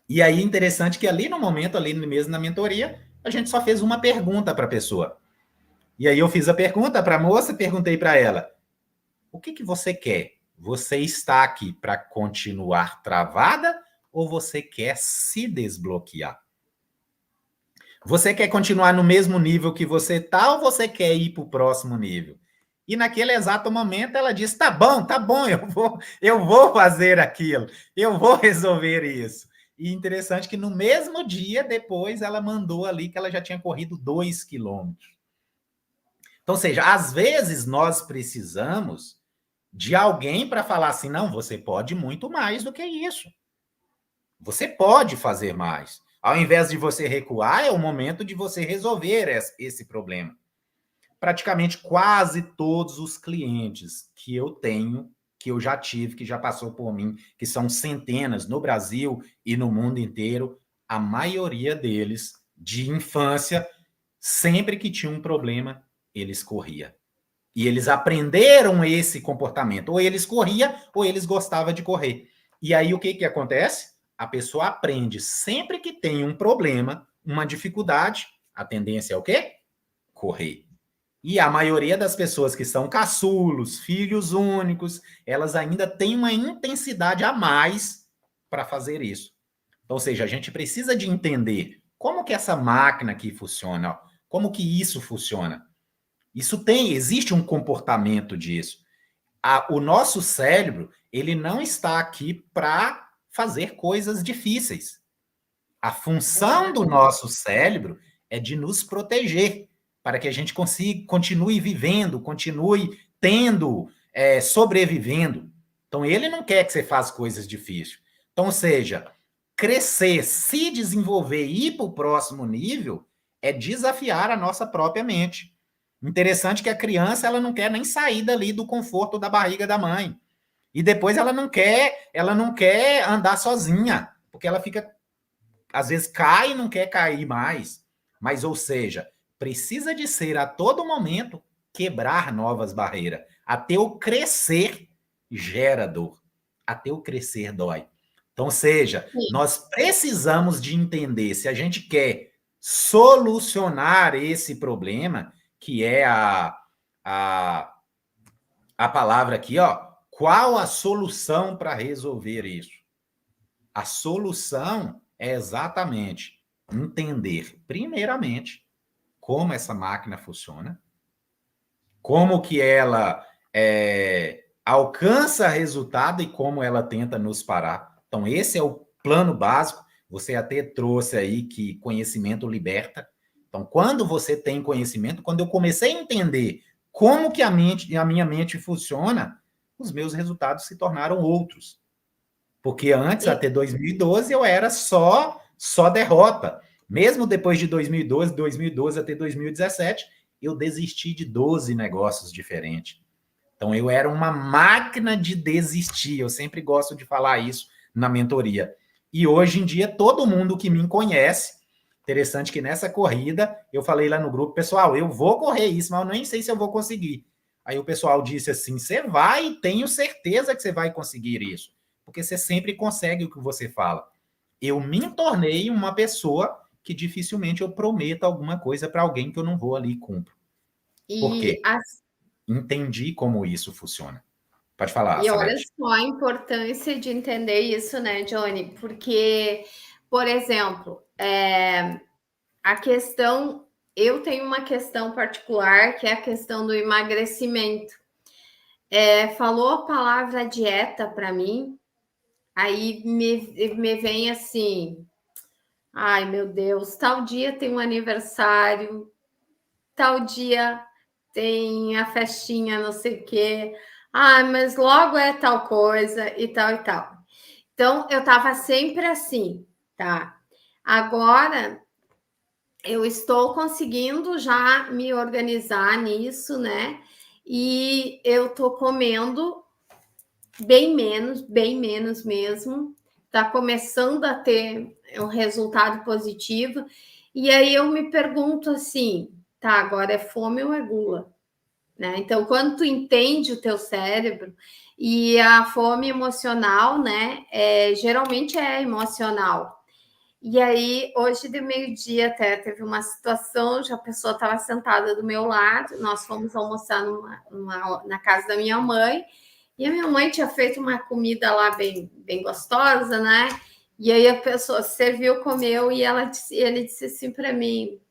E aí, interessante que ali no momento, ali mesmo na mentoria, a gente só fez uma pergunta para a pessoa. E aí eu fiz a pergunta para a moça, perguntei para ela, o que você quer? Você está aqui para continuar travada ou você quer se desbloquear? Você quer continuar no mesmo nível que você está ou você quer ir para o próximo nível? E naquele exato momento ela disse: tá bom, eu vou fazer aquilo, eu vou resolver isso. E interessante que no mesmo dia, depois, ela mandou ali que ela já tinha corrido 2 quilômetros. Então, ou seja, às vezes nós precisamos de alguém para falar assim: não, você pode muito mais do que isso. Você pode fazer mais. Ao invés de você recuar, é o momento de você resolver esse problema. Praticamente quase todos os clientes que eu tenho, que eu já tive, que já passou por mim, que são centenas no Brasil e no mundo inteiro, a maioria deles, de infância, sempre que tinha um problema, eles corriam. E eles aprenderam esse comportamento. Ou eles corriam, ou eles gostavam de correr. E aí o que acontece? A pessoa aprende sempre que tem um problema, uma dificuldade, a tendência é o quê? Correr. E a maioria das pessoas que são caçulos, filhos únicos, elas ainda têm uma intensidade a mais para fazer isso. Então, ou seja, a gente precisa de entender como que essa máquina aqui funciona, como que isso funciona. Existe um comportamento disso. O nosso cérebro, ele não está aqui para fazer coisas difíceis. A função do nosso cérebro é de nos proteger, para que a gente continue vivendo, continue tendo, sobrevivendo. Então, ele não quer que você faça coisas difíceis. Então, ou seja, crescer, se desenvolver e ir para o próximo nível é desafiar a nossa própria mente. Interessante que a criança ela não quer nem sair dali do conforto da barriga da mãe. E depois ela não quer andar sozinha, porque ela fica às vezes cai e não quer cair mais. Mas, ou seja, precisa de ser a todo momento quebrar novas barreiras. Até o crescer gera dor. Até o crescer dói. Então, ou seja, nós precisamos de entender se a gente quer solucionar esse problema, que é a, a palavra aqui, ó. Qual a solução para resolver isso? A solução é exatamente entender, primeiramente, como essa máquina funciona, como que ela alcança resultado e como ela tenta nos parar. Então, esse é o plano básico. Você até trouxe aí que conhecimento liberta. Então, quando você tem conhecimento, quando eu comecei a entender como que a minha mente funciona, os meus resultados se tornaram outros. Porque antes, até 2012, eu era só derrota. Mesmo depois de 2012 até 2017, eu desisti de 12 negócios diferentes. Então, eu era uma máquina de desistir. Eu sempre gosto de falar isso na mentoria. E hoje em dia, todo mundo que me conhece, interessante que nessa corrida, eu falei lá no grupo, pessoal, eu vou correr isso, mas eu nem sei se eu vou conseguir. Aí o pessoal disse assim, você vai, tenho certeza que você vai conseguir isso. Porque você sempre consegue o que você fala. Eu me tornei uma pessoa que dificilmente eu prometo alguma coisa para alguém que eu não vou ali e cumpro. Por quê? Entendi como isso funciona. Pode falar, E olha Salete. só a importância de entender isso, né, Johnny? Porque, por exemplo, a questão, eu tenho uma questão particular que é a questão do emagrecimento. Falou a palavra dieta para mim, aí me vem assim, ai meu Deus, tal dia tem um aniversário, tal dia tem a festinha, não sei o quê. Ah, mas logo é tal coisa e tal e tal. Então, eu estava sempre assim, tá? Agora, eu estou conseguindo já me organizar nisso, né? E eu tô comendo bem menos mesmo. Tá começando a ter um resultado positivo. E aí eu me pergunto assim, tá, agora é fome ou é gula? Né? Então, quando tu entende o teu cérebro e a fome emocional, né, geralmente é emocional. E aí, hoje de meio-dia até teve uma situação, já a pessoa estava sentada do meu lado, nós fomos almoçar na casa da minha mãe, e a minha mãe tinha feito uma comida lá bem gostosa, né? E aí a pessoa serviu, comeu, e ele disse assim para mim,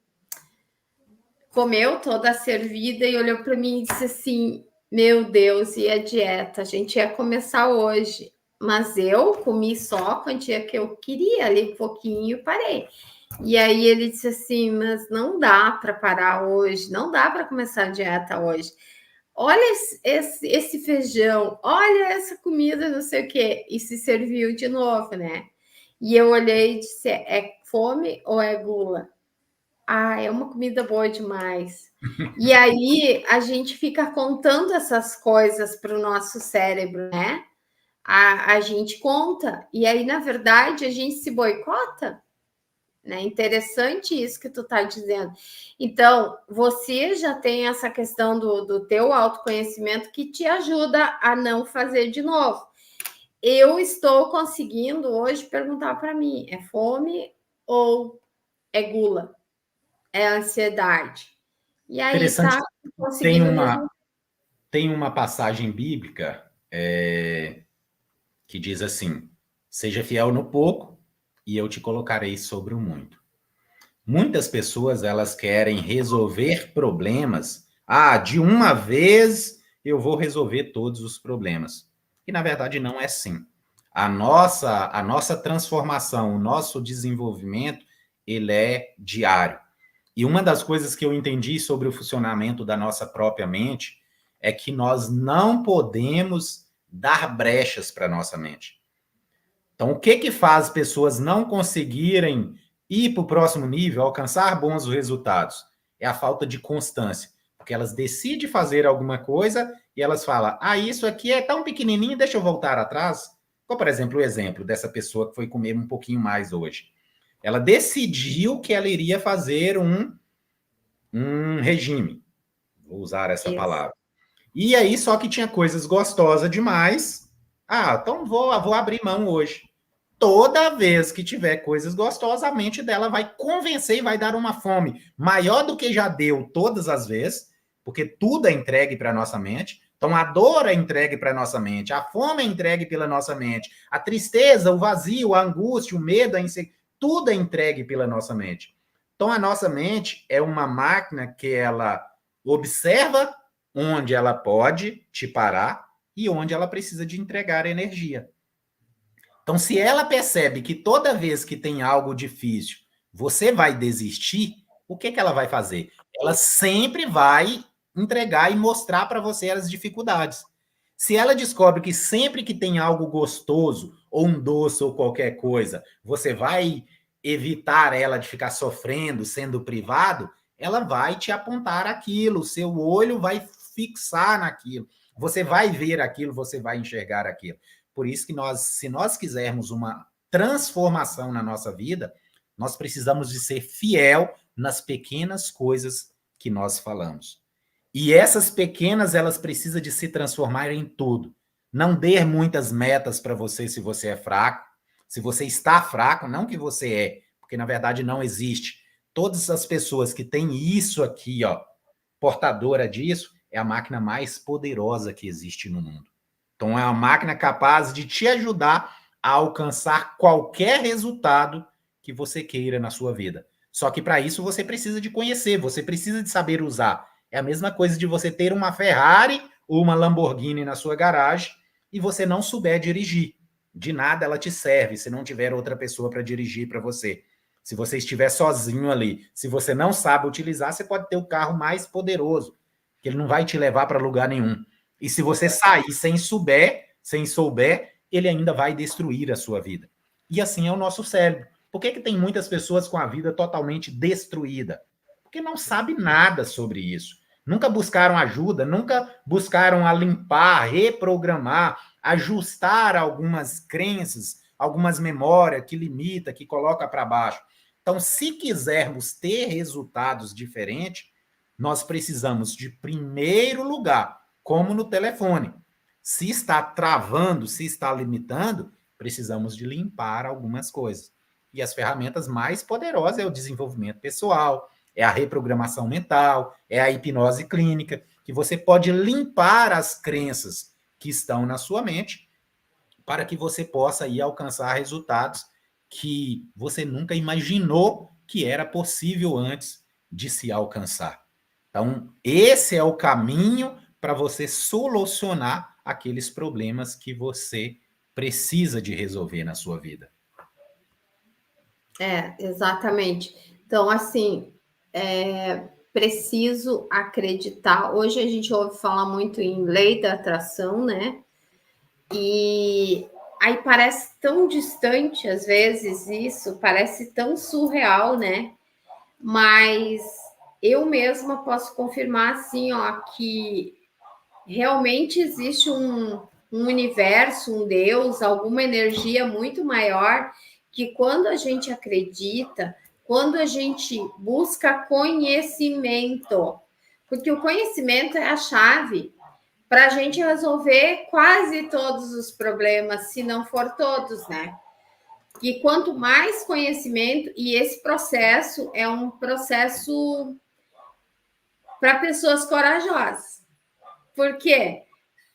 comeu toda a servida e olhou para mim e disse assim: Meu Deus, e a dieta? A gente ia começar hoje, mas eu comi só a quantia que eu queria, ali um pouquinho e parei. E aí ele disse assim: Mas não dá para parar hoje, não dá para começar a dieta hoje. Olha esse feijão, olha essa comida, não sei o quê. E se serviu de novo, né? E eu olhei e disse: É fome ou é gula? Ah, é uma comida boa demais. E aí a gente fica contando essas coisas para o nosso cérebro, né? A gente conta, e aí, na verdade, a gente se boicota, né? Interessante isso que tu tá dizendo. Então, você já tem essa questão do teu autoconhecimento que te ajuda a não fazer de novo. Eu estou conseguindo hoje perguntar para mim: é fome ou é gula? É ansiedade. E aí Interessante, tá tem conseguindo uma, resultado. tem uma passagem bíblica que diz assim: seja fiel no pouco e eu te colocarei sobre o muito. Muitas pessoas elas querem resolver problemas. Ah, de uma vez eu vou resolver todos os problemas. E na verdade não é assim. A nossa transformação, o nosso desenvolvimento, ele é diário. E uma das coisas que eu entendi sobre o funcionamento da nossa própria mente é que nós não podemos dar brechas para a nossa mente. Então, o que que faz pessoas não conseguirem ir para o próximo nível, alcançar bons resultados? É a falta de constância. Porque elas decidem fazer alguma coisa e elas falam: ah, isso aqui é tão pequenininho, deixa eu voltar atrás. Como, por exemplo, o exemplo dessa pessoa que foi comer um pouquinho mais hoje. Ela decidiu que ela iria fazer um regime, vou usar essa Isso. palavra. E aí, só que tinha coisas gostosas demais. Ah, então vou abrir mão hoje. Toda vez que tiver coisas gostosas, a mente dela vai convencer e vai dar uma fome maior do que já deu todas as vezes, porque tudo é entregue para a nossa mente. Então, a dor é entregue para a nossa mente, a fome é entregue pela nossa mente, a tristeza, o vazio, a angústia, o medo, a insegurança, tudo é entregue pela nossa mente. Então, a nossa mente é uma máquina que ela observa onde ela pode te parar e onde ela precisa de entregar energia. Então, se ela percebe que toda vez que tem algo difícil, você vai desistir, o que que ela vai fazer? Ela sempre vai entregar e mostrar para você as dificuldades. Se ela descobre que sempre que tem algo gostoso, ou um doce, ou qualquer coisa, você vai evitar ela de ficar sofrendo, sendo privado, ela vai te apontar aquilo, o seu olho vai fixar naquilo, você vai ver aquilo, você vai enxergar aquilo. Por isso que nós, se nós quisermos uma transformação na nossa vida, nós precisamos de ser fiel nas pequenas coisas que nós falamos. E essas pequenas, elas precisam de se transformar em tudo. Não dê muitas metas para você se você é fraco. Se você está fraco, não que você é, porque na verdade não existe. Todas as pessoas que têm isso aqui, ó, portadora disso, é a máquina mais poderosa que existe no mundo. Então, é uma máquina capaz de te ajudar a alcançar qualquer resultado que você queira na sua vida. Só que para isso você precisa de conhecer, você precisa de saber usar. É a mesma coisa de você ter uma Ferrari ou uma Lamborghini na sua garagem e você não souber dirigir. De nada ela te serve se não tiver outra pessoa para dirigir para você. Se você estiver sozinho ali, se você não sabe utilizar, você pode ter o carro mais poderoso. que ele não vai te levar para lugar nenhum. E se você sair sem souber, ele ainda vai destruir a sua vida. E assim é o nosso cérebro. Por que tem muitas pessoas com a vida totalmente destruída? Porque não sabe nada sobre isso. Nunca buscaram ajuda, nunca buscaram a limpar, reprogramar, ajustar algumas crenças, algumas memórias que limita, que coloca para baixo. Então, se quisermos ter resultados diferentes, nós precisamos de primeiro lugar, como no telefone. Se está travando, se está limitando, precisamos de limpar algumas coisas. E as ferramentas mais poderosas é o desenvolvimento pessoal, é a reprogramação mental, é a hipnose clínica, que você pode limpar as crenças que estão na sua mente para que você possa aí alcançar resultados que você nunca imaginou que era possível antes de se alcançar. Então, esse é o caminho para você solucionar aqueles problemas que você precisa de resolver na sua vida. Exatamente. Então, assim, preciso acreditar. Hoje a gente ouve falar muito em lei da atração, né? E aí parece tão distante, às vezes, isso, parece tão surreal, né? Mas eu mesma posso confirmar, assim, ó, que realmente existe um universo, um Deus, alguma energia muito maior, que quando a gente acredita, quando a gente busca conhecimento, porque o conhecimento é a chave para a gente resolver quase todos os problemas, se não for todos, né? E quanto mais conhecimento, e esse processo é um processo para pessoas corajosas. Por quê?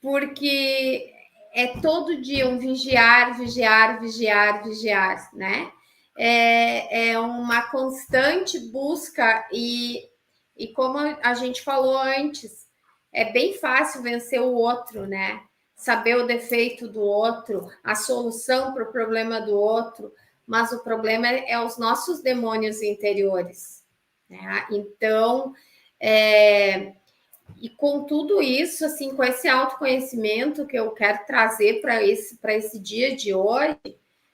Porque é todo dia um vigiar, vigiar, vigiar, vigiar, né? É uma constante busca e como a gente falou antes, é bem fácil vencer o outro, né? Saber o defeito do outro, a solução para o problema do outro, mas o problema é os nossos demônios interiores, né? Então, e com tudo isso, assim, com esse autoconhecimento que eu quero trazer para esse dia de hoje,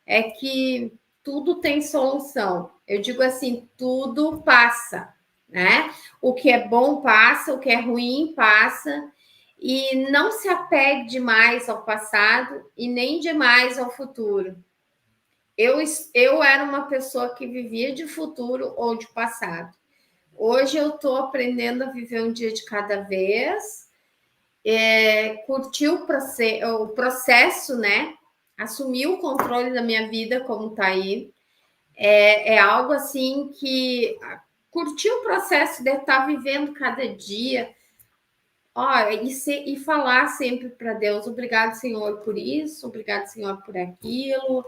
é que tudo tem solução. Eu digo assim, tudo passa, né? O que é bom passa, o que é ruim passa, e não se apegue demais ao passado e nem demais ao futuro. Eu era uma pessoa que vivia de futuro ou de passado. Hoje eu estou aprendendo a viver um dia de cada vez, curtir o processo, né? Assumir o controle da minha vida como está aí. É algo assim que curtir o processo de estar vivendo cada dia, e falar sempre para Deus, obrigado, Senhor, por isso, obrigado, Senhor, por aquilo,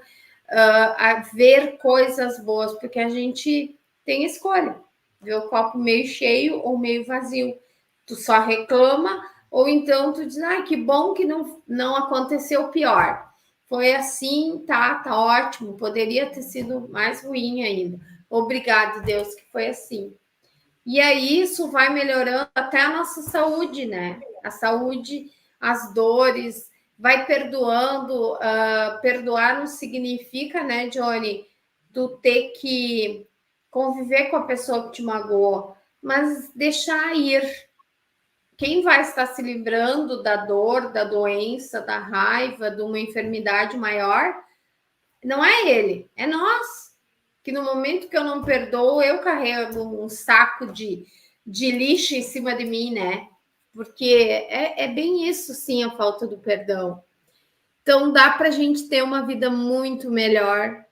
a ver coisas boas, porque a gente tem escolha, ver o copo meio cheio ou meio vazio. Tu só reclama, ou então tu diz, que bom que não aconteceu pior. Foi assim, tá ótimo, poderia ter sido mais ruim ainda. Obrigado, Deus, que foi assim. E aí isso vai melhorando até a nossa saúde, né? A saúde, as dores, vai perdoando. Perdoar não significa, né, Johnny, tu ter que conviver com a pessoa que te magoou, mas deixar ir. Quem vai estar se livrando da dor, da doença, da raiva, de uma enfermidade maior, não é ele, é nós. Que no momento que eu não perdoo, eu carrego um saco de lixo em cima de mim, né? Porque é bem isso, sim, a falta do perdão. Então, dá para a gente ter uma vida muito melhor,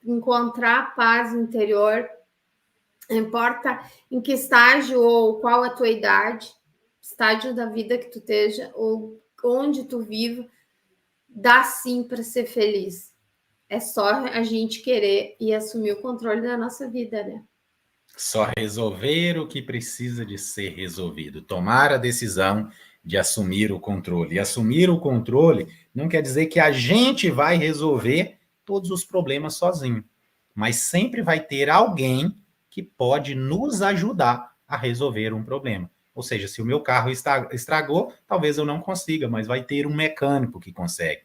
encontrar a paz interior, não importa em que estágio ou qual a tua idade, estágio da vida que tu esteja, ou onde tu viva, dá sim para ser feliz. É só a gente querer e assumir o controle da nossa vida, né? Só resolver o que precisa de ser resolvido. Tomar a decisão de assumir o controle. E assumir o controle não quer dizer que a gente vai resolver todos os problemas sozinho. Mas sempre vai ter alguém que pode nos ajudar a resolver um problema. Ou seja, se o meu carro estragou, talvez eu não consiga, mas vai ter um mecânico que consegue.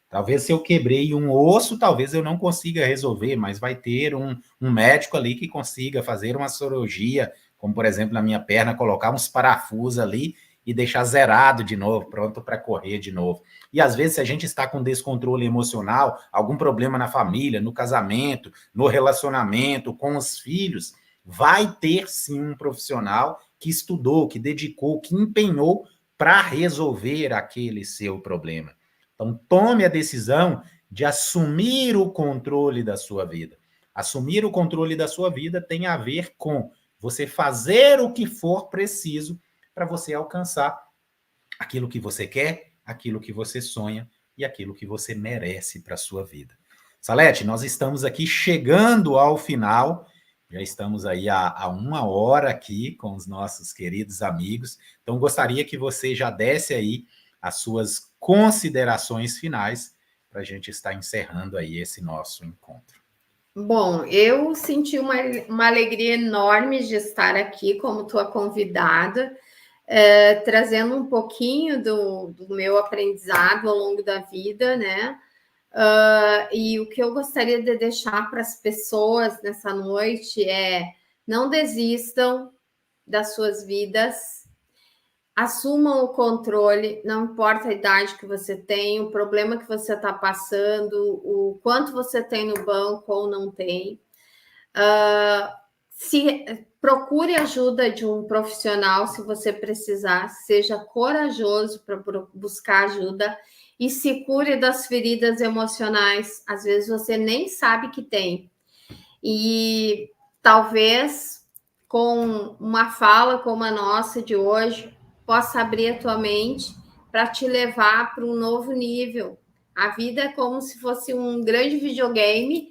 Talvez se eu quebrei um osso, talvez eu não consiga resolver, mas vai ter um médico ali que consiga fazer uma cirurgia, como por exemplo na minha perna, colocar uns parafusos ali e deixar zerado de novo, pronto para correr de novo. E às vezes, se a gente está com descontrole emocional, algum problema na família, no casamento, no relacionamento, com os filhos, vai ter sim um profissional que estudou, que dedicou, que empenhou para resolver aquele seu problema. Então, tome a decisão de assumir o controle da sua vida. Assumir o controle da sua vida tem a ver com você fazer o que for preciso para você alcançar aquilo que você quer, aquilo que você sonha e aquilo que você merece para a sua vida. Salete, nós estamos aqui chegando ao final, já estamos aí há 1 hora aqui com os nossos queridos amigos, então gostaria que você já desse aí as suas considerações finais para a gente estar encerrando aí esse nosso encontro. Bom, eu senti uma alegria enorme de estar aqui como tua convidada, trazendo um pouquinho do meu aprendizado ao longo da vida, né? E o que eu gostaria de deixar para as pessoas nessa noite é: não desistam das suas vidas, assumam o controle, não importa a idade que você tem, o problema que você está passando, o quanto você tem no banco ou não tem. Procure ajuda de um profissional se você precisar, seja corajoso para buscar ajuda e se cure das feridas emocionais. Às vezes você nem sabe que tem. E talvez com uma fala como a nossa de hoje possa abrir a tua mente para te levar para um novo nível. A vida é como se fosse um grande videogame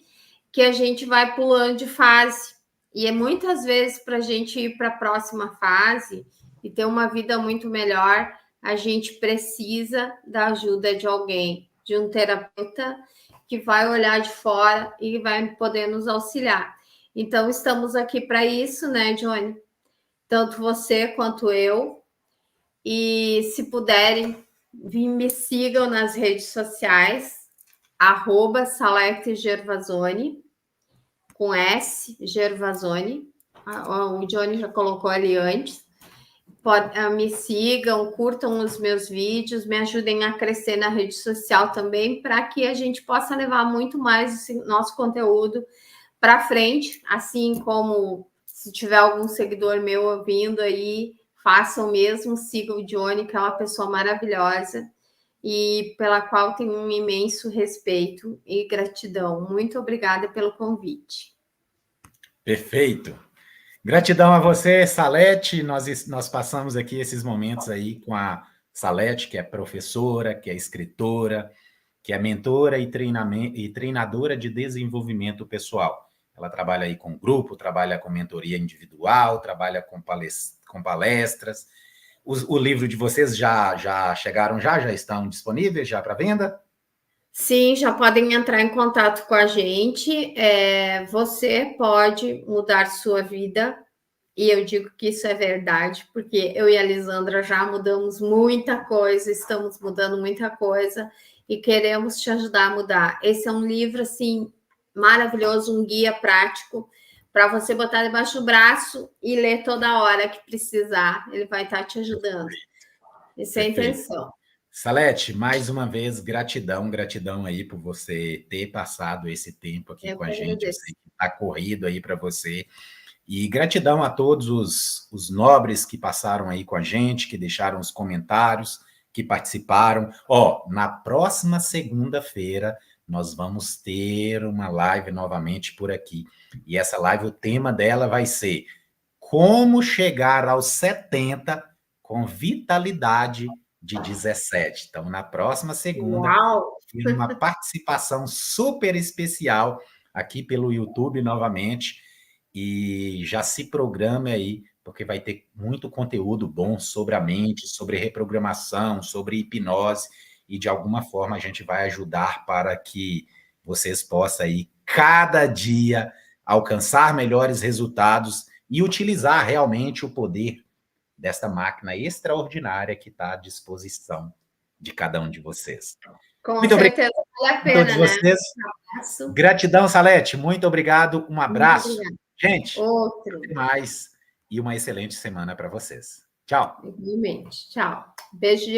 que a gente vai pulando de fase. E é muitas vezes para a gente ir para a próxima fase e ter uma vida muito melhor, a gente precisa da ajuda de alguém, de um terapeuta que vai olhar de fora e vai poder nos auxiliar. Então, estamos aqui para isso, né, Johnny? Tanto você quanto eu. E se puderem, me sigam nas redes sociais, @SalectGervasoni, com S, Gervasoni. O Johnny já colocou ali antes. Me sigam, curtam os meus vídeos, me ajudem a crescer na rede social também, para que a gente possa levar muito mais esse nosso conteúdo para frente, assim como se tiver algum seguidor meu ouvindo aí, façam o mesmo, sigam o Johnny, que é uma pessoa maravilhosa e pela qual tenho um imenso respeito e gratidão. Muito obrigada pelo convite. Perfeito. Gratidão a você, Salete. Nós passamos aqui esses momentos aí com a Salete, que é professora, que é escritora, que é mentora e treinadora de desenvolvimento pessoal. Ela trabalha aí com grupo, trabalha com mentoria individual, trabalha com palestras. O livro de vocês já chegaram já estão disponíveis já para venda? Sim, já podem entrar em contato com a gente. Você pode mudar sua vida, e eu digo que isso é verdade, porque eu e a Lisandra já mudamos muita coisa, estamos mudando muita coisa e queremos te ajudar a mudar. Esse é um livro assim maravilhoso, um guia prático para você botar debaixo do braço e ler toda hora que precisar. Ele vai estar te ajudando. Essa é a intenção. Salete, mais uma vez, gratidão aí por você ter passado esse tempo aqui com a gente. Eu sei que está corrido aí para você. E gratidão a todos os nobres que passaram aí com a gente, que deixaram os comentários, que participaram. Na próxima segunda-feira, nós vamos ter uma live novamente por aqui. E essa live, o tema dela vai ser Como Chegar aos 70 com Vitalidade de 17. Então, na próxima segunda, tem uma participação super especial aqui pelo YouTube novamente. E já se programe aí, porque vai ter muito conteúdo bom sobre a mente, sobre reprogramação, sobre hipnose, e de alguma forma a gente vai ajudar para que vocês possam aí, cada dia, alcançar melhores resultados e utilizar realmente o poder desta máquina extraordinária que está à disposição de cada um de vocês. Com muito certeza vale a pena, todos vocês. Né? Gratidão, Salete. Muito obrigado. Um abraço. Gente, outro. até mais. E uma excelente semana para vocês. Tchau. Igualmente. Tchau. Beijo de